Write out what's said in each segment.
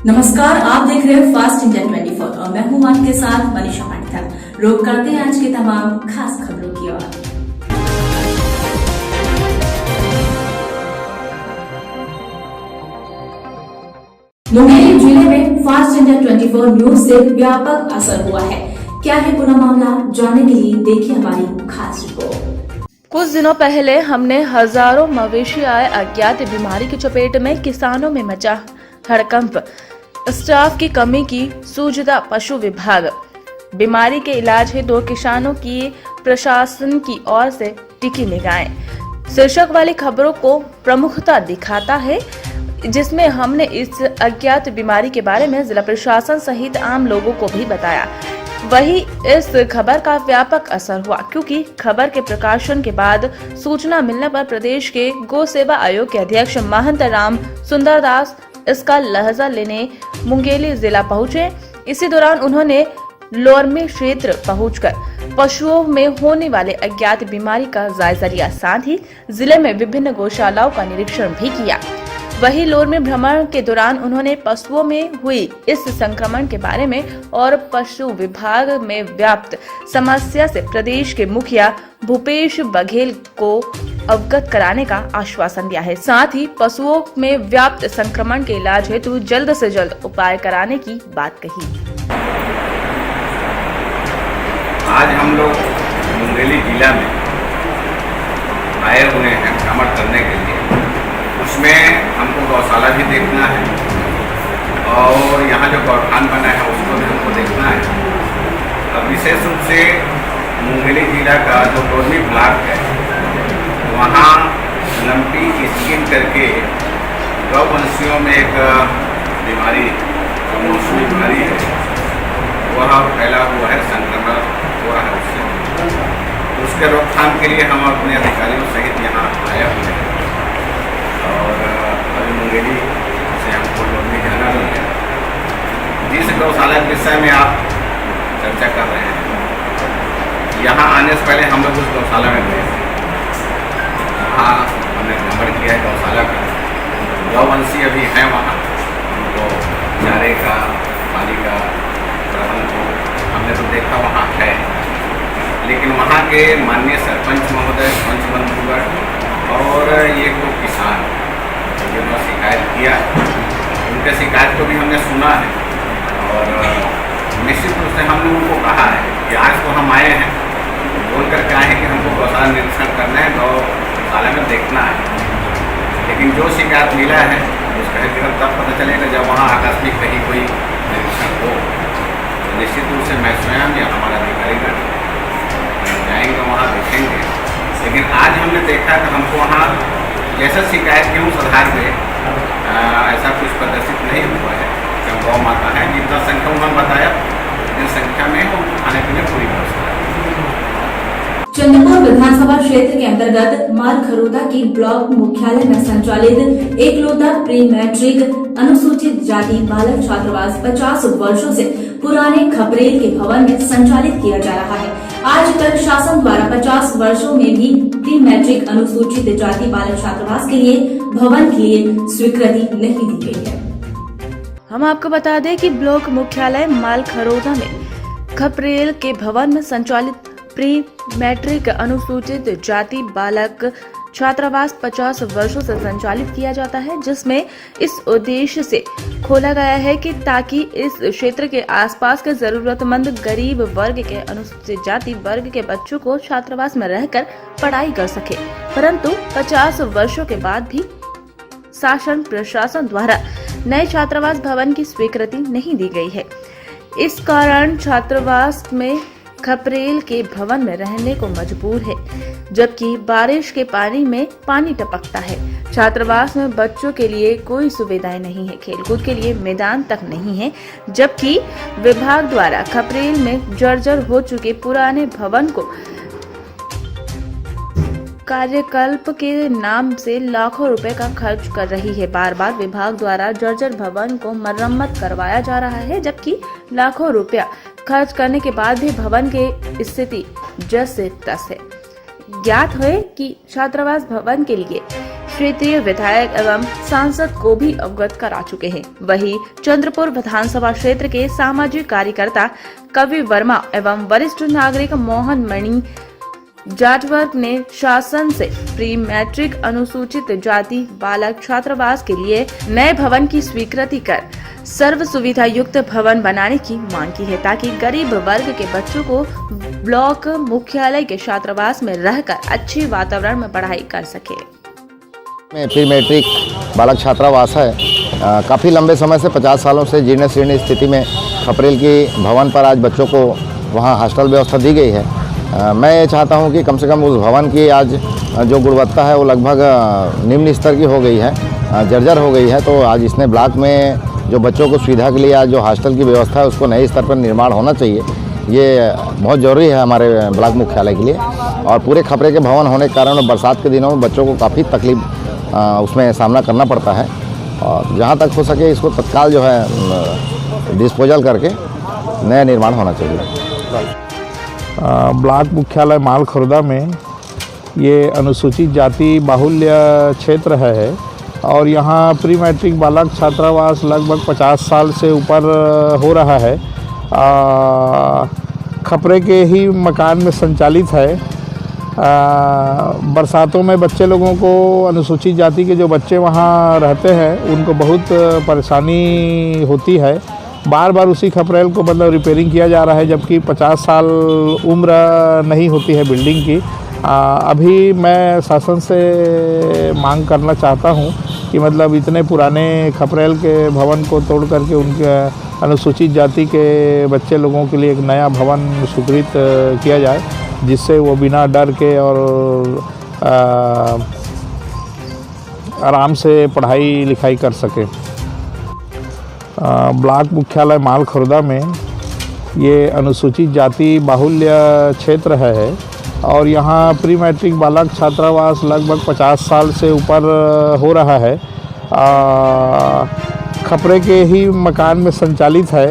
नमस्कार, आप देख रहे हैं फास्ट इंडिया 24 और मैं हूं आपके साथ मनीषा पाटिल। रुक करते हैं आज की तमाम खास खबरों की ओर। मुंगेली जिले में फास्ट इंडिया 24 न्यूज से व्यापक असर हुआ है। क्या है पूरा मामला, जानने के लिए देखिए हमारी खास रिपोर्ट। कुछ दिनों पहले हमने हजारों मवेशी आए अज्ञात बीमारी की चपेट में, किसानों में मचा हड़कंप, स्टाफ की कमी की सूझता पशु विभाग, बीमारी के इलाज हेतु किसानों की प्रशासन की ओर से टिकी निगाहें शीर्षक वाली खबरों को प्रमुखता दिखाता है, जिसमें हमने इस अज्ञात बीमारी के बारे में जिला प्रशासन सहित आम लोगों को भी बताया। वही इस खबर का व्यापक असर हुआ, क्योंकि खबर के प्रकाशन के बाद सूचना मिलने पर प्रदेश के गौ सेवा आयोग के अध्यक्ष महंत राम सुंदरदास इसका लहजा लेने मुंगेली जिला पहुंचे। इसी दौरान उन्होंने लोरमी क्षेत्र पहुंचकर पशुओं में होने वाले अज्ञात बीमारी का जायजा लिया, साथ ही जिले में विभिन्न गौशालाओं का निरीक्षण भी किया। वही लोरमी भ्रमण के दौरान उन्होंने पशुओं में हुई इस संक्रमण के बारे में और पशु विभाग में व्याप्त समस्या से प्रदेश के मुखिया भूपेश बघेल को अवगत कराने का आश्वासन दिया है। साथ ही पशुओं में व्याप्त संक्रमण के इलाज हेतु जल्द से जल्द उपाय कराने की बात कही। आज हम लोग मुंगेली जिला में आए हुए हैं भ्रमण करने के लिए। उसमें हमको गौशाला भी देखना है और यहाँ जो गौठान बना है उसको भी हमको देखना है। अब विशेष रूप से मुंगेली जिला का जो लोरमी ब्लॉक है, वहाँ लंपी स्किन करके गौवंशियों में एक बीमारी, जो मौसमी बीमारी है, वह फैला हुआ है, संक्रमण हुआ है उससे। उसके रोकथाम के लिए हम अपने अधिकारियों सहित यहाँ आए हुए हैं और अभी मुंगेली से हमको लोरमी जाना भी है। जिस गौशाला के विषय में आप चर्चा कर रहे हैं, यहाँ आने से पहले हम लोग उस गौशाला में गए थे। वहाँ हमने भ्रमण किया है गौशाला का। गौवंशी अभी हैं वहाँ, उनको चारे का, पानी का प्रबंध को हमने तो देखा वहाँ है, लेकिन वहाँ के माननीय सरपंच महोदय, पंच बंधुगण और ये को किसान जिन्होंने शिकायत किया, उनके शिकायत को भी हमने सुना है और निश्चित रूप से हमने उनको कहा है कि आज तो हम आए हैं, बोल कर के आए हैं कि हमको गौशाला निरीक्षण करना है, गौशाला में देखना है। लेकिन जो शिकायत मिला है उसका केवल तब पता चलेगा जब वहाँ आकस्मिक कहीं कोई निरीक्षण हो। तो निश्चित रूप से मैं स्वयं या हमारा अधिकारीगण जाएंगे, वहाँ देखेंगे। लेकिन आज हमने देखा कि हमको वहाँ जैसा शिकायत की उस आधार पे ऐसा कुछ प्रदर्शित नहीं हुआ है। क्यों गौ माता है, जितना संख्या उन्होंने बताया उतनी संख्या में उनको खाने पीने पूरी व्यवस्था है। चंद्रपुर विधानसभा क्षेत्र के अंतर्गत मालखरोदा की ब्लॉक मुख्यालय में संचालित एकलौता प्री मैट्रिक अनुसूचित जाति बालक छात्रावास 50 वर्षों से पुराने खपरेल के भवन में संचालित किया जा रहा है। आज कल शासन द्वारा 50 वर्षों में भी प्री मैट्रिक अनुसूचित जाति बालक छात्रावास के लिए भवन के लिए स्वीकृति नहीं दी गई है। हम आपको बता दें कि ब्लॉक मुख्यालय मालखरोदा में खपरेल के भवन में संचालित प्री मैट्रिक अनुसूचित जाति बालक छात्रावास 50 वर्षों से संचालित किया जाता है, जिसमें इस उद्देश्य से खोला गया है कि ताकि इस क्षेत्र के आसपास के जरूरतमंद गरीब वर्ग के अनुसूचित जाति वर्ग के बच्चों को छात्रावास में रहकर पढ़ाई कर सके। परंतु 50 वर्षों के बाद भी शासन प्रशासन द्वारा नए छात्रावास भवन की स्वीकृति नहीं दी गई है। इस कारण छात्रावास में खपरेल के भवन में रहने को मजबूर है, जबकि बारिश के पानी में पानी टपकता है। छात्रावास में बच्चों के लिए कोई सुविधाएं नहीं है, खेलकूद के लिए मैदान तक नहीं है, जबकि विभाग द्वारा खपरेल में जर्जर हो चुके पुराने भवन को कार्यकल्प के नाम से लाखों रुपए का खर्च कर रही है। बार बार विभाग द्वारा जर्जर भवन को मरम्मत करवाया जा रहा है, जबकि लाखों रुपया खर्च करने के बाद भी भवन की स्थिति जस से तस है। ज्ञात है कि छात्रावास भवन के लिए क्षेत्रीय विधायक एवं सांसद को भी अवगत करा चुके हैं। वहीं चंद्रपुर विधानसभा क्षेत्र के सामाजिक कार्यकर्ता कवि वर्मा एवं वरिष्ठ नागरिक मोहन मणि जाटवर्ग ने शासन से प्री मैट्रिक अनुसूचित जाति बालक छात्रावास के लिए नए भवन की स्वीकृति कर सर्व सुविधा युक्त भवन बनाने की मांग की है, ताकि गरीब वर्ग के बच्चों को ब्लॉक मुख्यालय के छात्रावास में रहकर अच्छे वातावरण में पढ़ाई कर सके। प्री मैट्रिक बालक छात्रावास है। काफ़ी लंबे समय से 50 सालों से जीर्ण शीर्ण स्थिति में खपरेल की भवन पर आज बच्चों को वहाँ हॉस्टल व्यवस्था दी गई है। मैं ये चाहता हूँ कि कम से कम उस भवन की आज जो गुणवत्ता है वो लगभग निम्न स्तर की हो गई है, जर्जर हो गई है। तो आज इसने ब्लॉक में जो बच्चों को सुविधा के लिए आज जो हॉस्टल की व्यवस्था है उसको नए स्तर पर निर्माण होना चाहिए। ये बहुत ज़रूरी है हमारे ब्लॉक मुख्यालय के लिए। और पूरे खपरे के भवन होने के कारण बरसात के दिनों में बच्चों को काफ़ी तकलीफ उसमें सामना करना पड़ता है। और जहाँ तक हो सके इसको तत्काल जो है डिस्पोजल करके नया निर्माण होना चाहिए। ब्लॉक मुख्यालय मालखुर्दा में ये अनुसूचित जाति बाहुल्य क्षेत्र है और यहाँ प्री मैट्रिक बालक छात्रावास लगभग 50 साल से ऊपर हो रहा है। खपरे के ही मकान में संचालित है। बरसातों में बच्चे लोगों को अनुसूचित जाति के जो बच्चे वहाँ रहते हैं उनको बहुत परेशानी होती है। बार बार उसी खपरेल को मतलब रिपेयरिंग किया जा रहा है, जबकि 50 साल उम्र नहीं होती है बिल्डिंग की। अभी मैं शासन से मांग करना चाहता हूँ कि मतलब इतने पुराने खपरेल के भवन को तोड़ करके उनके अनुसूचित जाति के बच्चे लोगों के लिए एक नया भवन स्वीकृत किया जाए, जिससे वो बिना डर के और आराम से पढ़ाई लिखाई कर सके। ब्लॉक मुख्यालय मालखुर्दा में ये अनुसूचित जाति बाहुल्य क्षेत्र है और यहाँ प्री मैट्रिक बालक छात्रावास लगभग 50 साल से ऊपर हो रहा है। खपरे के ही मकान में संचालित है।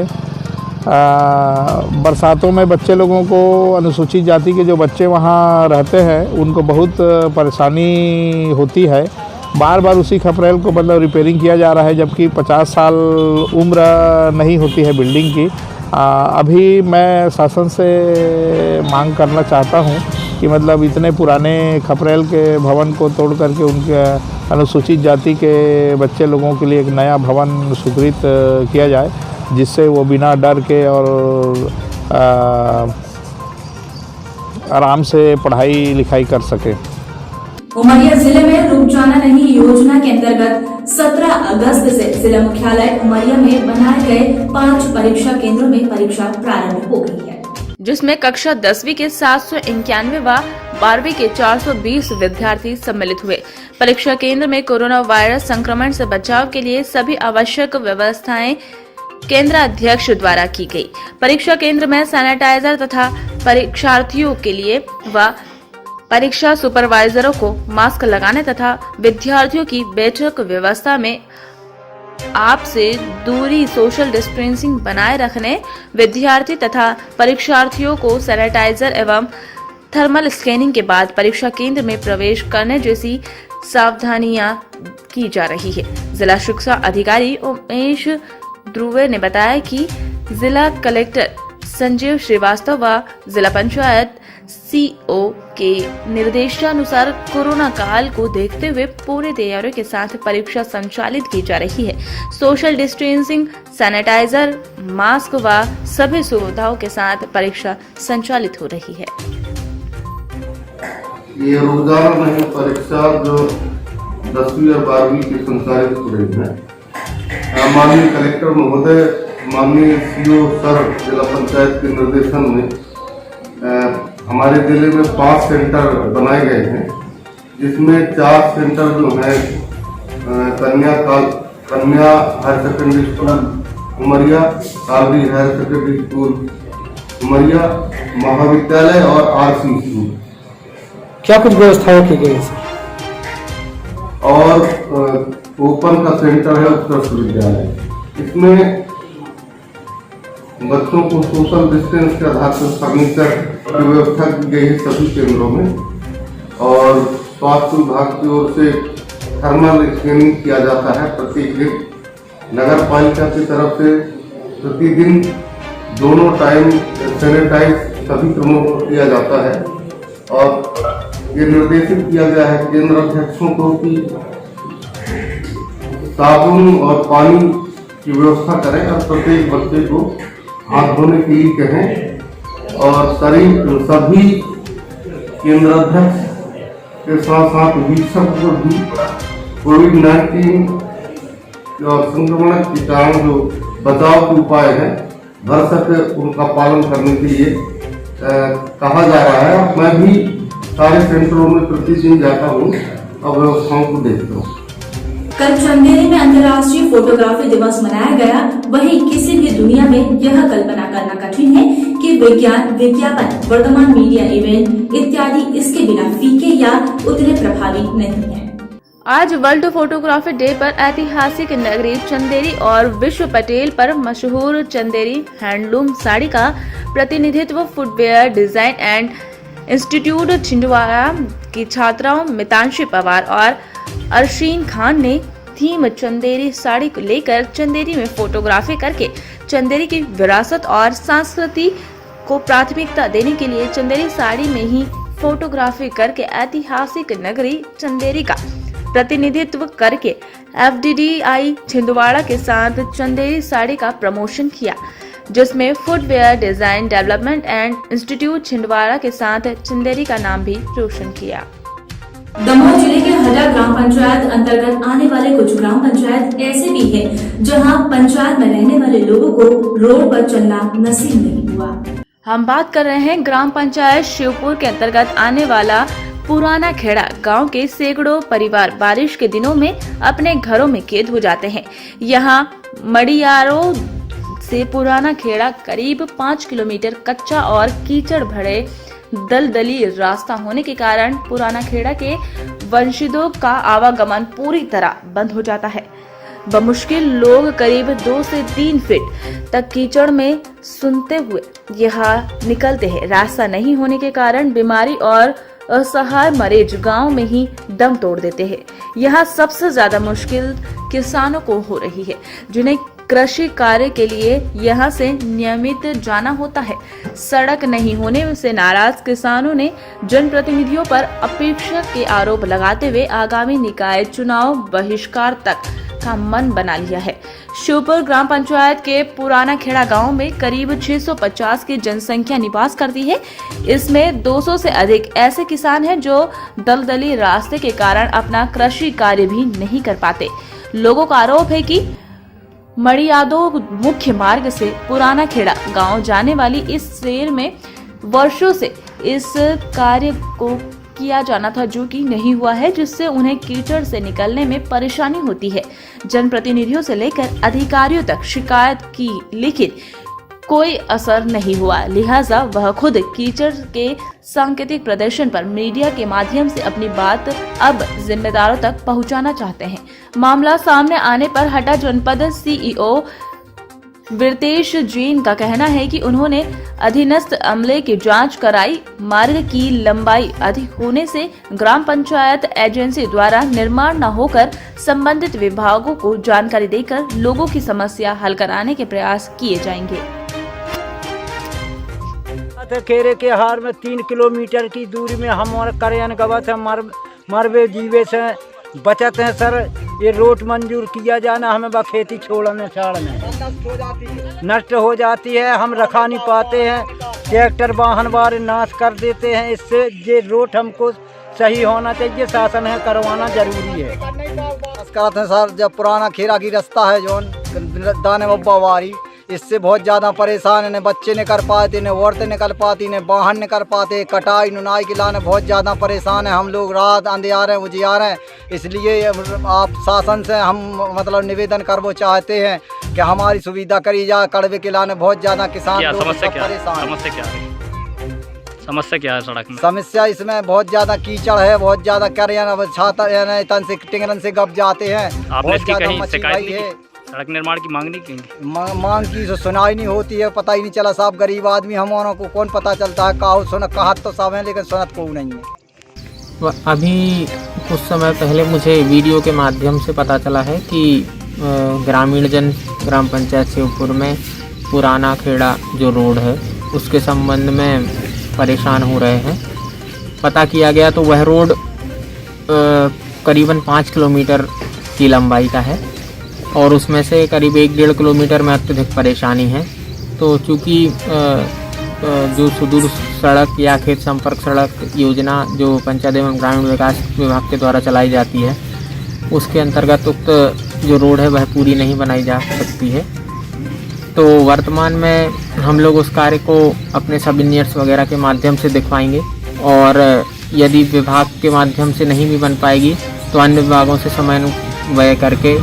बरसातों में बच्चे लोगों को अनुसूचित जाति के जो बच्चे वहाँ रहते हैं उनको बहुत परेशानी होती है। बार बार उसी खपरेल को मतलब रिपेयरिंग किया जा रहा है, जबकि 50 साल उम्र नहीं होती है बिल्डिंग की। अभी मैं शासन से मांग करना चाहता हूँ कि मतलब इतने पुराने खपरेल के भवन को तोड़ करके उनके अनुसूचित जाति के बच्चे लोगों के लिए एक नया भवन स्वीकृत किया जाए, जिससे वो बिना डर के और आराम से पढ़ाई लिखाई कर सके। उमरिया जिले में रुक जाना नहीं योजना के अंतर्गत 17 अगस्त से जिला मुख्यालय उमरिया में बनाए गए 5 परीक्षा केंद्रों में परीक्षा प्रारंभ हो गई है, जिसमें कक्षा 10वीं के 791 व 12वीं के 420 विद्यार्थी सम्मिलित हुए। परीक्षा केंद्र में कोरोना वायरस संक्रमण से बचाव के लिए सभी आवश्यक व्यवस्थाएं केंद्र अध्यक्ष द्वारा की गई। परीक्षा केंद्र में सैनिटाइजर तथा परीक्षार्थियों के लिए व परीक्षा सुपरवाइजरों को मास्क लगाने तथा विद्यार्थियों की बैठक व्यवस्था में आपसे दूरी सोशल डिस्टेंसिंग बनाए रखने, विद्यार्थी तथा परीक्षार्थियों को सैनिटाइजर एवं थर्मल स्कैनिंग के बाद परीक्षा केंद्र में प्रवेश करने जैसी सावधानियां की जा रही है। जिला शिक्षा अधिकारी उमेश ध्रुवे ने बताया कि जिला कलेक्टर संजीव श्रीवास्तव व जिला पंचायत सीओ के निर्देशानुसार कोरोना काल को देखते हुए पूरी तैयारियों के साथ परीक्षा संचालित की जा रही है। सोशल डिस्टेंसिंग, सैनिटाइजर, मास्क व सभी सुविधाओं के साथ परीक्षा संचालित हो रही है। ये रोजाना नहीं परीक्षा जो 10वीं और 12वीं की संचालित हो रही है। माननीय कलेक्टर महोदय, माननीय सीओ सर जिला पंचायत के निर्देशन में हमारे जिले में 5 सेंटर बनाए गए हैं, जिसमें 4 सेंटर जो है Kanya higher secondary school Umaria, colliery higher secondary school Umaria, महाविद्यालय और आरसी स्कूल। क्या कुछ व्यवस्थाएं की गई है? और ओपन का सेंटर है उत्कृष्ट विद्यालय। इसमें बच्चों को सोशल डिस्टेंस के आधार पर फर्नीचर की व्यवस्था की गई है सभी केंद्रों में। और स्वास्थ्य विभाग की ओर से थर्मल स्कैनिंग किया जाता है प्रत्येक दिन। नगर पालिका की तरफ से प्रतिदिन दोनों टाइम सैनिटाइज सभी क्रमों को किया जाता है और ये निर्देशित किया गया है केंद्र अध्यक्षों को कि साबुन और पानी की व्यवस्था करें और प्रत्येक बच्चे को हाथ धोने के लिए कहें और सभी केंद्र अध्यक्ष के साथ साथ वीक्षक को भी कोविड-19 और संक्रमण के कारण जो बचाव के उपाय हैं भर सके उनका पालन करने के लिए कहा जा रहा है। मैं भी सारे सेंटरों में प्रतिदिन जाता हूँ और व्यवस्थाओं को देखता हूँ। कल चंदेरी में अंतर्राष्ट्रीय फोटोग्राफी दिवस मनाया गया। वहीं किसी भी दुनिया में यह कल्पना करना कठिन है कि विज्ञान, विज्ञापन, वर्तमान मीडिया इवेंट इत्यादि इसके बिना फीके या उतने प्रभावी नहीं है। आज वर्ल्ड फोटोग्राफी डे पर ऐतिहासिक नगरी चंदेरी और विश्व पटेल पर मशहूर चंदेरी हैंडलूम साड़ी का प्रतिनिधित्व footwear design and institute Chhindwara की छात्राओं मितांशी पवार और अरशीन खान ने थीम चंदेरी साड़ी को लेकर चंदेरी में फोटोग्राफी करके चंदेरी की विरासत और संस्कृति को प्राथमिकता देने के लिए चंदेरी साड़ी में ही फोटोग्राफी करके ऐतिहासिक नगरी चंदेरी का प्रतिनिधित्व करके FDDI छिंदवाड़ा के साथ चंदेरी साड़ी का प्रमोशन किया, जिसमें footwear design development and institute Chhindwara के साथ चंदेरी का नाम भी रोशन किया। दमोह जिले के हडा ग्राम पंचायत अंतर्गत आने वाले कुछ ग्राम पंचायत ऐसे भी हैं जहां पंचायत में रहने वाले लोगों को रोड पर चलना नसीब नहीं हुआ। हम बात कर रहे हैं ग्राम पंचायत शिवपुर के अंतर्गत आने वाला पुराना खेड़ा गांव के सैकड़ों परिवार बारिश के दिनों में अपने घरों में कैद हो जाते हैं। यहां मडियारों से पुराना खेड़ा करीब 5 किलोमीटर कच्चा और कीचड़ भरे दलदली रास्ता होने के कारण पुराना खेड़ा के वंशिजों का आवागमन पूरी तरह बंद हो जाता है। बमुश्किल लोग करीब 2 से 3 फीट तक कीचड़ में सूंघते हुए यहाँ निकलते हैं। रास्ता नहीं होने के कारण बीमारी और असहाय मरीज गांव में ही दम तोड़ देते हैं। यहाँ सबसे ज्यादा मुश्किल किसानों को हो रही है, जिन्हें कृषि कार्य के लिए यहाँ से नियमित जाना होता है। सड़क नहीं होने से नाराज किसानों ने जनप्रतिनिधियों पर अपेक्षा के आरोप लगाते हुए आगामी निकाय चुनाव बहिष्कार तक का मन बना लिया है। शिवपुर ग्राम पंचायत के पुराना खेड़ा गांव में करीब 650 की जनसंख्या निवास करती है। इसमें 200 से अधिक ऐसे किसान हैं जो दलदली रास्ते के कारण अपना कृषि कार्य भी नहीं कर पाते। लोगों का आरोप है कि मड़ियादो मुख्य मार्ग से पुराना खेड़ा गांव जाने वाली इस शहर में वर्षों से इस कार्य को किया जाना था, जो कि नहीं हुआ है, जिससे उन्हें कीचड़ से निकलने में परेशानी होती है। जनप्रतिनिधियों से लेकर अधिकारियों तक शिकायत की, लेकिन कोई असर नहीं हुआ। लिहाजा वह खुद कीचड़ के सांकेतिक प्रदर्शन पर मीडिया के माध्यम से अपनी बात अब जिम्मेदारों तक पहुंचाना चाहते हैं। मामला सामने आने पर हटा जनपद CEO विरतेश जैन का कहना है कि उन्होंने अधीनस्थ अमले की जांच कराई। मार्ग की लंबाई अधिक होने से ग्राम पंचायत एजेंसी द्वारा निर्माण न होकर संबंधित विभागों को जानकारी देकर लोगों की समस्या हल कराने के प्रयास किए जाएंगे। खेरे के हार में 3 किलोमीटर की दूरी में हमारा करयन गवत है, मरबे जीवे से बचत है। सर ये रोड मंजूर किया जाना, हमें बा खेती छोड़ने छाड़ने नष्ट हो जाती है, हम रखा नहीं पाते हैं। ट्रैक्टर वाहन वारे नाश कर देते हैं। इससे ये रोड हमको सही होना चाहिए, शासन है करवाना जरूरी है। कहते हैं सर, जब पुराना खेरा की रास्ता है जो दाने बब्बा वारी, इससे बहुत ज़्यादा परेशान है। न बच्चे नहीं कर पाते, न औरतें निकल पाती, न वाहन नहीं कर पाते। कटाई नुनाई के लाने बहुत ज़्यादा परेशान है हम लोग। रात अंधेर हैं, उजियार हैं। इसलिए आप शासन से हम मतलब निवेदन करना चाहते हैं कि हमारी सुविधा करी जाए। कड़वे के लाने बहुत ज़्यादा किसान लोग परेशान। समस्या क्या है सड़क में? समस्या इसमें बहुत ज़्यादा कीचड़ है, बहुत ज़्यादा कर छाता तन से टिंगरन से गप जाते हैं। आपने इसकी कहीं शिकायत नहीं की? सड़क निर्माण की मांग नहीं की? मांग की तो सुनाई नहीं होती है, पता ही नहीं चला साहब। गरीब आदमी हमारों को कौन पता चलता है। कहा सुना कहा तो सब है, लेकिन सुनत को नहीं है। अभी कुछ समय पहले मुझे वीडियो के माध्यम से पता चला है कि ग्रामीण जन ग्राम पंचायत शिवपुर में पुराना खेड़ा जो रोड है उसके संबंध में परेशान हो रहे हैं। पता किया गया तो वह रोड करीबन 5 किलोमीटर की लंबाई का है और उसमें से करीब 1-1.5 किलोमीटर में अत्यधिक परेशानी है। तो चूँकि जो सुदूर सड़क या खेत संपर्क सड़क योजना जो पंचायत एवं ग्रामीण विकास विभाग के द्वारा चलाई जाती है उसके अंतर्गत उक्त जो रोड है वह पूरी नहीं बनाई जा सकती है। तो वर्तमान में हम लोग उस कार्य को अपने सब इंजीनियर्स वगैरह के माध्यम से दिखवाएंगे और यदि विभाग के माध्यम से नहीं भी बन पाएगी तो अन्य विभागों से समन्वय करके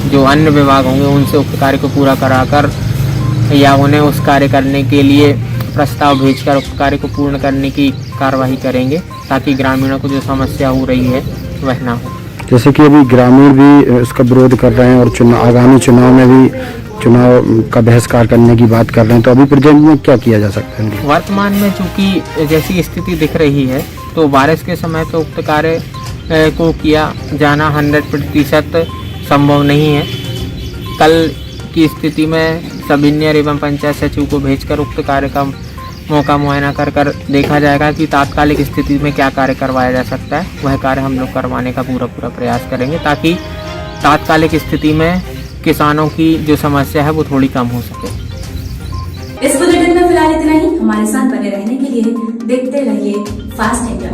जो अन्य विभाग होंगे उनसे उक्त कार्य को पूरा कराकर या उन्हें उस कार्य करने के लिए प्रस्ताव भेजकर उक्त कार्य को पूर्ण करने की कार्रवाई करेंगे ताकि ग्रामीणों को जो समस्या हो रही है वह ना हो। जैसे कि अभी ग्रामीण भी उसका विरोध कर रहे हैं और आगामी चुनाव में भी चुनाव का बहिष्कार करने की बात कर रहे हैं, तो अभी प्रेजेंट में क्या किया जा सकता है? वर्तमान में चूँकि जैसी स्थिति दिख रही है तो बारिश के समय पे उक्त कार्य को किया जाना 100% संभव नहीं है। कल की स्थिति में सब इंजीनियर एवं पंचायत सचिव को भेजकर उक्त कार्य का मौका मुआयना कर देखा जाएगा कि तात्कालिक स्थिति में क्या कार्य करवाया जा सकता है। वह कार्य हम लोग करवाने का पूरा प्रयास करेंगे ताकि तात्कालिक स्थिति में किसानों की जो समस्या है वो थोड़ी कम हो सके। इस बुलेटिन में फिलहाल इतना ही। हमारे साथ बने रहने के लिए देखते रहिए फास्ट इंडिया।